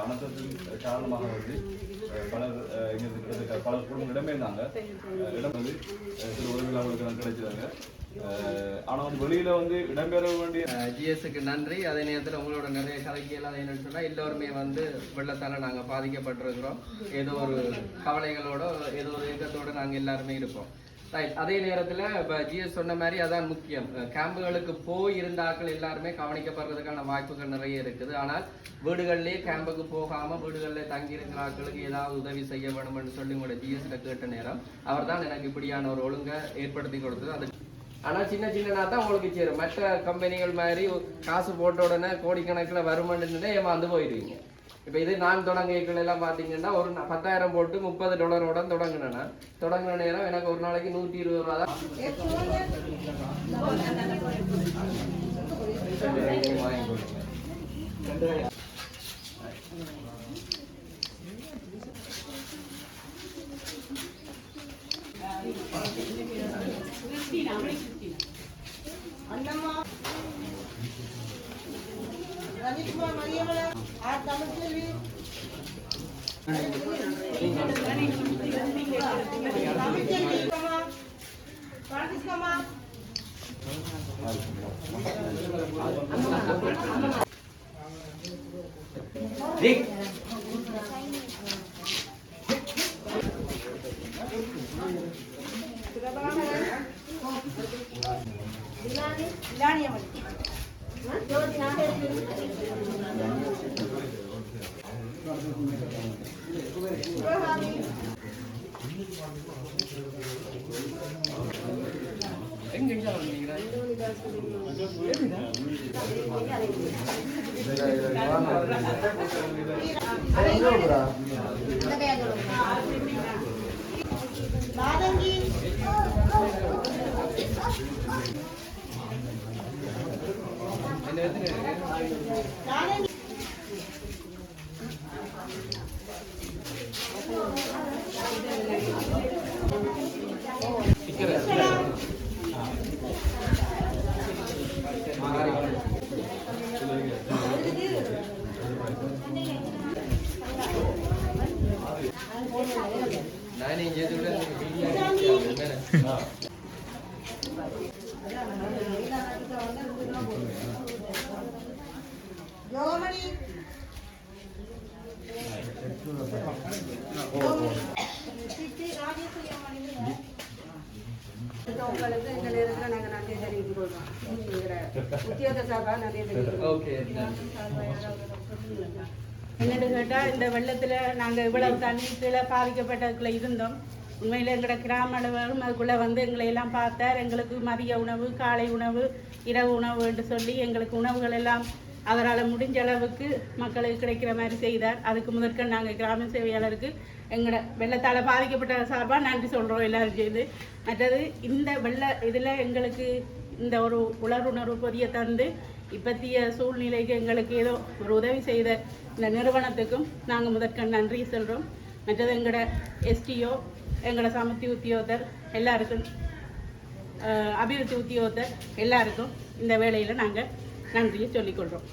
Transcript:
அனர்த்தத்தின் காரணமாக வந்து பலர் குடும்பம் இடம்பெயர்ந்தாங்க. இடம் வந்து சில உதவிகள் அவங்களுக்கு கிடைச்சாங்க. ஆனால் வந்து வெளியில வந்து இடம்பெற வேண்டிய ஜிஎஸ்க்கு நன்றி. அதே நேரத்தில் உங்களோட நிறைய கதைகள் என்னன்னு சொன்னால் எல்லோருமே வந்து வெள்ளத்தால் நாங்கள் பாதிக்கப்பட்டிருக்கிறோம். ஏதோ ஒரு கவலைகளோட ஏதோ ஒரு இயக்கத்தோடு நாங்கள் எல்லாருமே இருப்போம். ரைட். அதே நேரத்தில் இப்போ ஜிஎஸ் சொன்ன மாதிரி அதான் முக்கியம். கேம்புகளுக்கு போய் இருந்த ஆட்கள் எல்லாருமே கவனிக்கப்படுறதுக்கான வாய்ப்புகள் நிறைய இருக்குது. ஆனால் வீடுகள்லேயே கேம்புக்கு போகாமல் வீடுகளில் தங்கி இருக்கிற ஆட்களுக்கு ஏதாவது உதவி செய்ய வேணும்னு சொல்லி உங்களோட ஜிஎஸ்ல கேட்ட நேரம் அவர் தான் எனக்கு இப்படியான ஒரு ஒழுங்கை ஏற்படுத்தி கொடுத்தது. அது ஆனால் சின்ன சின்னனா தான் உங்களுக்கு சேரும். மற்ற கம்பெனிகள் மாதிரி காசு போட்ட உடனே கோடிக்கணக்கில் வருமானு ஏமாந்து போயிடுவீங்க. இப்போ இது நான் தொடங்கிகள் எல்லாம் பார்த்தீங்கன்னா ஒரு 10,000 போட்டு $30 தொடங்கினேன்னா தொடங்கின நேரம் எனக்கு ஒரு நாளைக்கு 120 ரூபா தான் வாங்கி கொடுங்க. உங்களுக்கு இந்த நேரத்தில் நாங்கள் நன்றி தெரிவித்துக் கொள்வோம். உத்தியோக சார்பாக நன்றி தெரிவித்துக் என்னென்னு கேட்டால் இந்த வெள்ளத்தில் நாங்கள் இவ்வளவு தண்ணி கீழே பாதிக்கப்பட்டதுக்குள்ளே இருந்தோம். உண்மையில் எங்களோட கிராம அலுவலகம் அதுக்குள்ளே வந்து எங்களை எல்லாம் பார்த்தார். எங்களுக்கு மதிய உணவு, காலை உணவு, இரவு உணவு என்று சொல்லி எங்களுக்கு உணவுகள் எல்லாம் அவரால் முடிஞ்ச அளவுக்கு மக்களுக்கு கிடைக்கிற மாதிரி செய்தார். அதுக்கு முதற்க நாங்கள் கிராம சேவையாளருக்கு எங்களோட வெள்ளத்தால் பாதிக்கப்பட்ட சார்பாக நன்றி சொல்கிறோம் எல்லோரும் சேர்ந்து. மற்றது இந்த இதில் எங்களுக்கு இந்த ஒரு உணர்வு பொதிய தந்து இப்பத்திய சூழ்நிலைக்கு எங்களுக்கு ஏதோ ஒரு உதவி செய்த இந்த நிறுவனத்துக்கும் நாங்கள் முதற்க நன்றி சொல்கிறோம். மற்றது எங்களோட எஸ்டிஓ, எங்களோட சமத்தி உத்தியோகத்தர் எல்லாருக்கும், அபிவிருத்தி உத்தியோகத்தர் எல்லாருக்கும் இந்த வேளையில் நாங்கள் நன்றியை சொல்லிக்கொள்கிறோம்.